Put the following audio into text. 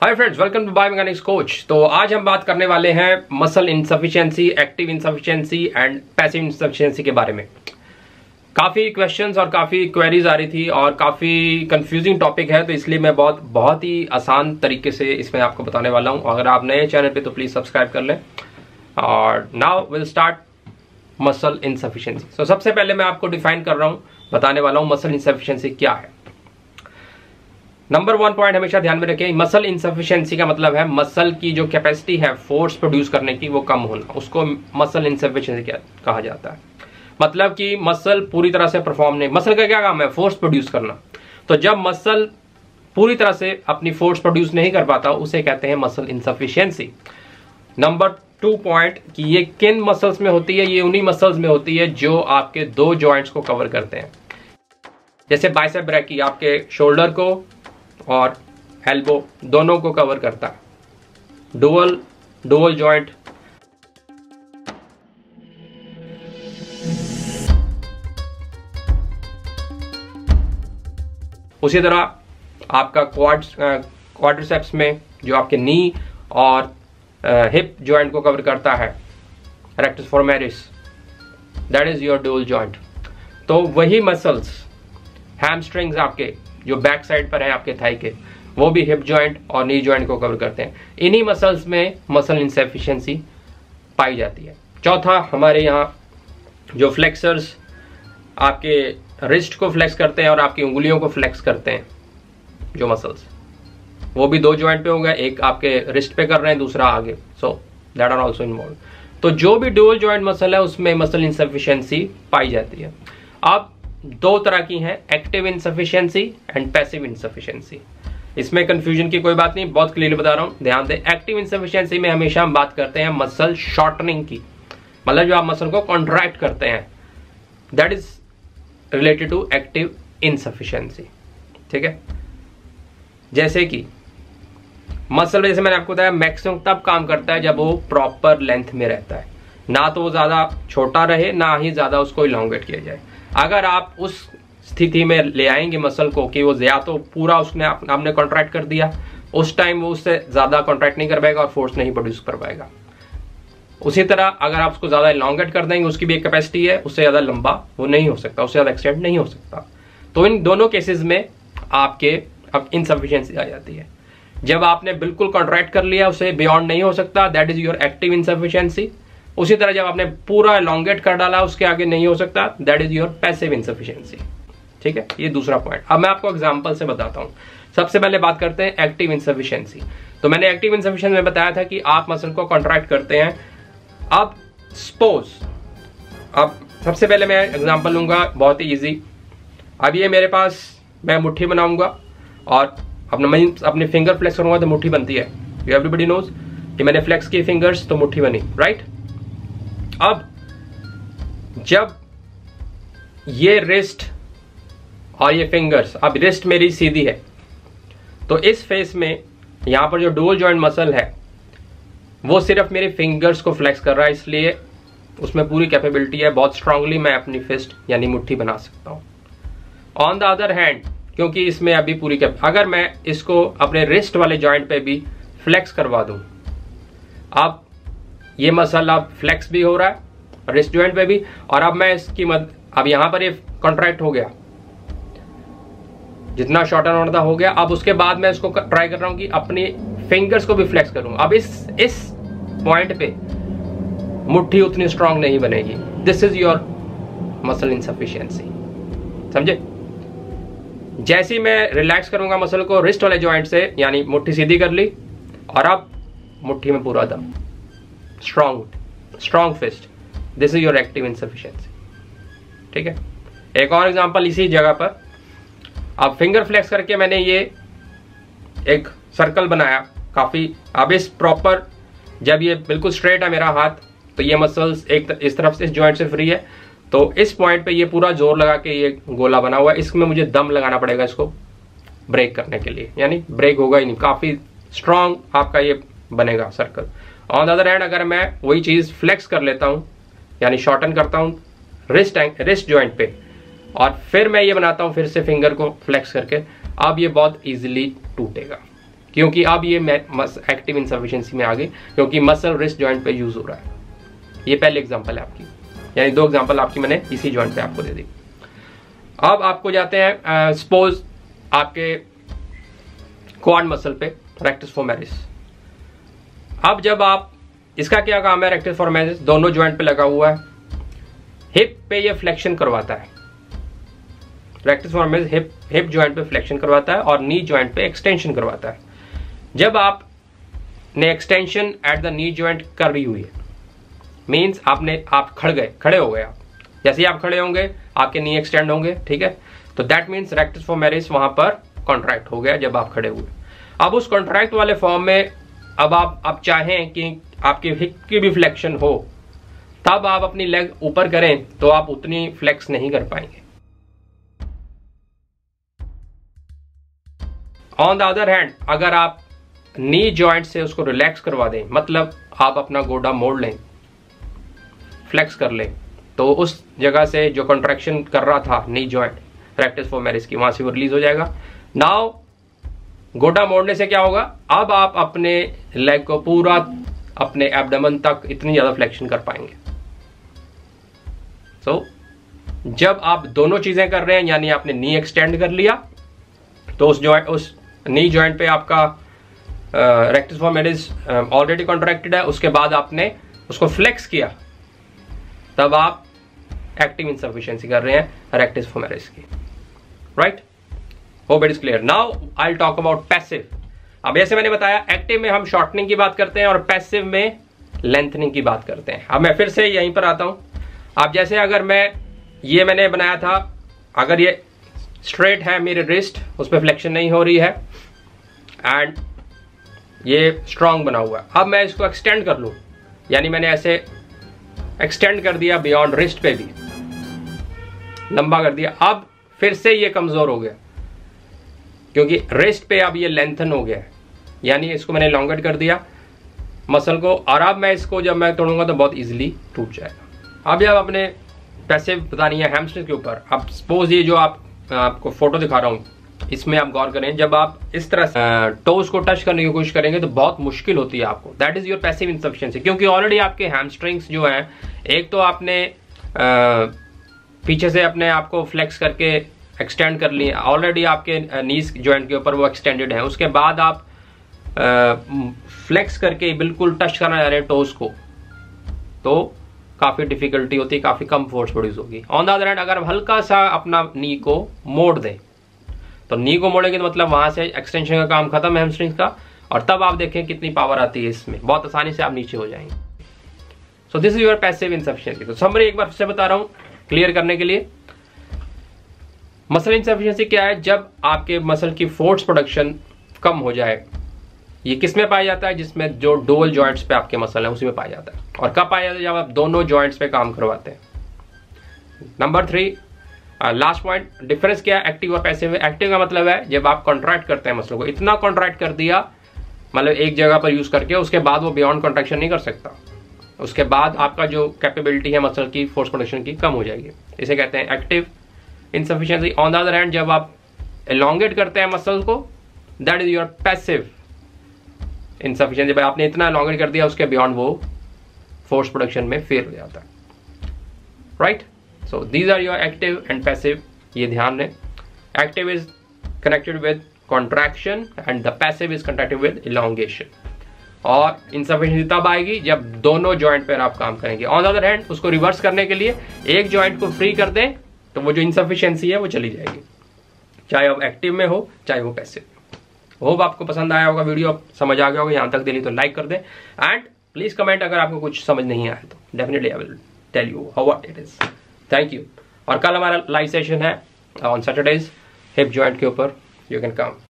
Hi friends, welcome to biomechanics coach. तो आज हम बात करने वाले हैं muscle insufficiency, active insufficiency and passive insufficiency के बारे में। काफ़ी क्वेश्चंस और काफ़ी क्वेरीज आ रही थी और काफ़ी कंफ्यूजिंग टॉपिक है, तो इसलिए मैं बहुत ही आसान तरीके से इसमें आपको बताने वाला हूं। अगर आप नए चैनल पे तो प्लीज़ सब्सक्राइब कर लें। और now will start muscle insufficiency. So सबसे पहले मैं आपको डिफाइन कर रहा हूँ, बताने वाला हूँ मसल इनसफिशिएंसी क्या है। नंबर 1 पॉइंट हमेशा ध्यान में रखें, मसल इनसफिशिएंसी का मतलब है मसल की जो कैपेसिटी है फोर्स प्रोड्यूस करने की वो कम होना, उसको मसल इनसफिशिएंसी कहा जाता है। मतलब कि मसल पूरी तरह से परफॉर्म नहीं, मसल का क्या काम है? फोर्स प्रोड्यूस करना। तो जब मसल पूरी तरह से अपनी फोर्स प्रोड्यूस नहीं कर पाता उसे कहते हैं मसल इनसफिशिएंसी। नंबर 2 पॉइंट कि ये किन मसल्स में होती है? ये उन्हीं मसल्स में होती है जो आपके दो जॉइंट्स को कवर करते हैं, जैसे बाइसेप ब्रैकी आपके शोल्डर को और एल्बो दोनों को कवर करता है। डुअल जॉइंट, उसी तरह आपका क्वाड्रिसेप्स में जो आपके नी और हिप जॉइंट को कवर करता है, rectus femoris, that is your dual joint. तो वही मसल्स हैमस्ट्रिंग्स आपके जो बैक साइड पर है आपके थाई के, वो भी हिप जॉइंट और नी जॉइंट को कवर करते हैं। इन्हीं मसल्स में मसल इनसफिशिएंसी पाई जाती है। चौथा, हमारे यहाँ जो फ्लेक्सर्स आपके रिस्ट को फ्लेक्स करते हैं और आपकी उंगलियों को फ्लेक्स करते हैं, जो मसल्स, वो भी दो जॉइंट पे होगा, एक आपके रिस्ट पे कर रहे हैं, दूसरा आगे। So that are also involve. तो जो भी डुअल जॉइंट मसल है उसमें मसल इनसफिशिएंसी पाई जाती है। अब दो तरह की हैं, active insufficiency and passive insufficiency. इसमें कंफ्यूजन की कोई बात नहीं, बहुत क्लियरली बता रहा हूं, ध्यान दें। एक्टिव इनसफिशिएंसी में हमेशा हम बात करते हैं मसल शॉर्टनिंग की, मतलब जो आप मसल को कॉन्ट्रैक्ट करते हैं, that is related to active insufficiency. ठीक है, जैसे कि मसल, जैसे मैंने आपको बताया, मैक्सिमम तब काम करता है जब वो प्रॉपर लेंथ में रहता है, ना तो वो ज्यादा छोटा रहे ना ही ज्यादा उसको इलॉन्गेट किया जाए। अगर आप उस स्थिति में ले आएंगे मसल को कि वो या तो पूरा उसने आपने कॉन्ट्रैक्ट कर दिया, उस टाइम वो उससे ज्यादा कॉन्ट्रैक्ट नहीं कर पाएगा और फोर्स नहीं प्रोड्यूस कर पाएगा। उसी तरह अगर आप उसको ज्यादा इलॉन्गेट कर देंगे, उसकी भी एक कैपेसिटी है, उससे ज्यादा लंबा वो नहीं हो सकता, उससे ज्यादा एक्सटेंड नहीं हो सकता। तो इन दोनों केसेस में आपके अब इनसफिशिएंसी आ जाती है। जब आपने बिल्कुल कॉन्ट्रैक्ट कर लिया, उससे बियॉन्ड नहीं हो सकता, that is your active insufficiency. उसी तरह जब आपने पूरा एलोंगेट कर डाला, उसके आगे नहीं हो सकता, that is your passive insufficiency. ठीक है, ये दूसरा पॉइंट। अब मैं आपको एग्जांपल से बताता हूं। सबसे पहले बात करते हैं एक्टिव इनसफिशिएंसी। तो मैंने एक्टिव इनसफिशिएंसी में बताया था कि आप मसल को कॉन्ट्रैक्ट करते हैं। अब सपोज, अब सबसे पहले मैं एग्जांपल लूंगा, बहुत ही इजी। अब ये मेरे पास, मैं मुट्ठी बनाऊंगा और अपने फिंगर फ्लेक्स करूंगा तो मुट्ठी बनती है। यू एवरीबॉडी नोज कि मैंने फ्लेक्स की फिंगर्स तो मुट्ठी बनी, राइट? अब जब ये रिस्ट और ये फिंगर्स, अब रिस्ट मेरी सीधी है, तो इस फेस में यहां पर जो डुअल जॉइंट मसल है वो सिर्फ मेरे फिंगर्स को फ्लेक्स कर रहा है, इसलिए उसमें पूरी कैपेबिलिटी है, बहुत स्ट्रांगली मैं अपनी फिस्ट यानी मुट्ठी बना सकता हूं। ऑन द अदर हैंड, क्योंकि इसमें अभी पूरी अगर मैं इसको अपने रिस्ट वाले जॉइंट पे भी फ्लेक्स करवा दूं, अब ये मसल अब फ्लेक्स भी हो रहा है रिस्ट जॉइंट पे भी, और अब मैं इसकी अब यहां पर ये कॉन्ट्रैक्ट हो गया, जितना शॉर्टन होना हो गया। अब उसके बाद मैं इसको ट्राई कर रहा हूं कि अपनी फिंगर्स को भी फ्लेक्स करूं। अब इस पॉइंट पे मुट्ठी उतनी स्ट्रांग नहीं बनेगी। This is your muscle insufficiency, समझे? जैसे ही मैं रिलैक्स करूंगा मसल को रिस्ट वाले जॉइंट से, यानी मुट्ठी सीधी कर ली और अब मुट्ठी में पूरा दम, strong fist, this is your active insufficiency. ठीक है, एक और एग्जांपल इसी जगह पर। अब फिंगर फ्लेक्स करके मैंने ये एक सर्कल बनाया काफी। अब इस प्रॉपर, जब ये बिल्कुल स्ट्रेट है मेरा हाथ, तो ये मसल्स एक इस तरफ से, इस जॉइंट से फ्री है, तो इस पॉइंट पे ये पूरा जोर लगा के ये गोला बना हुआ है, इसमें मुझे दम लगाना पड़ेगा इसको ब्रेक करने के लिए, यानी ब्रेक होगा ही नहीं, काफी स्ट्रांग आपका ये बनेगा circle. On the other hand, अगर मैं वही चीज फ्लेक्स कर लेता हूं, यानी शॉर्टन करता हूं रिस्ट जॉइंट पे, और फिर मैं ये बनाता हूं फिर से फिंगर को फ्लेक्स करके, अब ये बहुत इजीली टूटेगा। क्योंकि अब ये एक्टिव इनसफिशिएंसी में आ गई, क्योंकि मसल रिस्ट जॉइंट पे यूज हो रहा है। ये पहले एग्जांपल है आपकी, यानी 2 एग्जांपल आपकी मैंने इसी जॉइंट पे आपको दे दी। अब आपको जाते हैं सपोज आपके क्वाड मसल पे, रेक्टस फोर्मेरिस। अब जब आप, इसका क्या काम है, रेक्टस फोर्मेरिस दोनों जॉइंट पे लगा हुआ है, हिप पे ये फ्लेक्शन करवाता है। रेक्टस फोर्मेरिस हिप जॉइंट पे फ्लेक्शन करवाता है और नी जॉइंट पे एक्सटेंशन करवाता है। जब आपने extension at the knee joint कर रही हुई है, मीन्स आप खड़े हो गए। आप जैसे ही आप खड़े होंगे आपके नी एक्सटेंड होंगे, ठीक है, तो दैट मीन्स रेक्टस फोर्मेरिस वहां पर कॉन्ट्रैक्ट हो गया जब आप खड़े हुए। अब उस कॉन्ट्रैक्ट वाले फॉर्म में अब आप चाहें कि आपकी हिप की भी फ्लेक्शन हो, तब आप अपनी लेग ऊपर करें तो आप उतनी फ्लेक्स नहीं कर पाएंगे। ऑन द अदर हैंड, अगर आप नी जॉइंट से उसको रिलैक्स करवा दें, मतलब आप अपना गोडा मोड़ लें, फ्लेक्स कर लें, तो उस जगह से जो कॉन्ट्रैक्शन कर रहा था नी जॉइंट रेक्टस फोर्मेरिस की, वहां से वो रिलीज हो जाएगा। नाउ गोडा मोड़ने से क्या होगा, अब आप अपने लेग को पूरा अपने एब्डोमेन तक इतनी ज्यादा फ्लेक्शन कर पाएंगे। सो जब आप दोनों चीजें कर रहे हैं, यानी आपने नी एक्सटेंड कर लिया, तो उस नी जॉइंट पे आपका रेक्टस फोर्मेरिस ऑलरेडी कॉन्ट्रैक्टेड है, उसके बाद आपने उसको फ्लेक्स किया, तब आप एक्टिव इनसफिशिएंसी कर रहे हैं रेक्टस फोर्मेरिस की, right. Hope it is clear. Now I will talk about passive. अब जैसे मैंने बताया, एक्टिव में हम शॉर्टनिंग की बात करते हैं और पैसिव में लेंथनिंग की बात करते हैं। अब मैं फिर से यहीं पर आता हूं। अब जैसे अगर मैंने बनाया था, अगर ये स्ट्रेट है मेरे रिस्ट, उस पर फ्लेक्शन नहीं हो रही है एंड ये स्ट्रांग बना हुआ है, अब मैं इसको एक्सटेंड कर लूं, यानी मैंने ऐसे एक्सटेंड कर दिया बियॉन्ड रिस्ट पे भी, लंबा कर दिया, अब फिर से ये कमजोर हो गया क्योंकि रिस्ट पे अब ये लेंथन हो गया है, यानी इसको मैंने लॉन्गेट कर दिया मसल को, और अब मैं इसको जब मैं तोड़ूंगा तो बहुत इजीली टूट जाएगा। अब जब अपने पैसिव बतानी है हैमस्ट्रिंग के ऊपर, अब सपोज ये जो आपको फोटो दिखा रहा हूं, इसमें आप गौर करें, जब आप इस तरह से टोज को टच करने की कोशिश करेंगे तो बहुत मुश्किल होती है आपको। That is your passive insufficiency, क्योंकि ऑलरेडी आपके हैमस्ट्रिंग्स जो हैं, एक तो आपने पीछे से अपने आप को फ्लेक्स करके एक्सटेंड कर लिए, ऑलरेडी आपके नीज जॉइंट के ऊपर वो एक्सटेंडेड है, उसके बाद आप फ्लेक्स करके बिल्कुल टच करना जा रहे हैं टोज को, तो काफी डिफिकल्टी होती है, काफी कम फोर्स प्रोड्यूस होगी। ऑन द अदर हैंड, अगर हल्का सा अपना नी को मोड़ दें, तो नी को मोड़ेंगे तो मतलब वहां से एक्सटेंशन का काम खत्म है हैमस्ट्रिंग्स का, और तब आप देखें कितनी पावर आती है इसमें, बहुत आसानी से आप नीचे हो जाएंगे। So this is your passive insufficiency. तो समरी एक बार फिर से बता रहा हूं क्लियर करने के लिए। मसल इनसफिशिएंसी क्या है, जब आपके मसल की फोर्स प्रोडक्शन कम हो जाए। ये किस में पाया जाता है, जिसमें जो डुअल जॉइंट्स पे आपके मसल है उसी में पाया जाता है। और कब पाया जाता है, जब आप दोनों जॉइंट्स पे काम करवाते हैं। नंबर 3, लास्ट पॉइंट, डिफरेंस क्या है एक्टिव और पैसिव। एक्टिव का मतलब है जब आप कॉन्ट्रैक्ट करते हैं मसल को, इतना कॉन्ट्रैक्ट कर दिया, मतलब एक जगह पर यूज करके, उसके बाद वो बियॉन्ड कॉन्ट्रैक्शन नहीं कर सकता, उसके बाद आपका जो कैपेबिलिटी है मसल की फोर्स प्रोडक्शन की कम हो जाएगी, इसे कहते हैं active insufficiency. On the other hand, जब आप एलोंगेट करते हैं मसल को, that is your passive insufficiency. भाई आपने इतना एलोंगेट कर दिया, उसके बियॉन्ड वो फोर्स प्रोडक्शन में फेल हो जाता है, right. So these are your active and passive, ये ध्यान दें। Active is connected with contraction and the passive is connected with elongation. और इनसफिशिएंसी तब आएगी जब दोनों जॉइंट पर आप काम करेंगे। ऑन द अदर हैंड, उसको रिवर्स करने के लिए एक जॉइंट को फ्री कर दें तो वो जो इनसफिशिएंसी है वो चली जाएगी, चाहे वो एक्टिव में हो चाहे वो पैसिव। होप आपको पसंद आया होगा वीडियो, समझ आ गया होगा, यहां तक दिली तो लाइक कर दें एंड प्लीज कमेंट अगर आपको कुछ समझ नहीं आया तो, definitely I will tell you how what it is. Thank you. और कल हमारा लाइव सेशन है ऑन सैटरडेज हिप जॉइंट के ऊपर, यू कैन कम।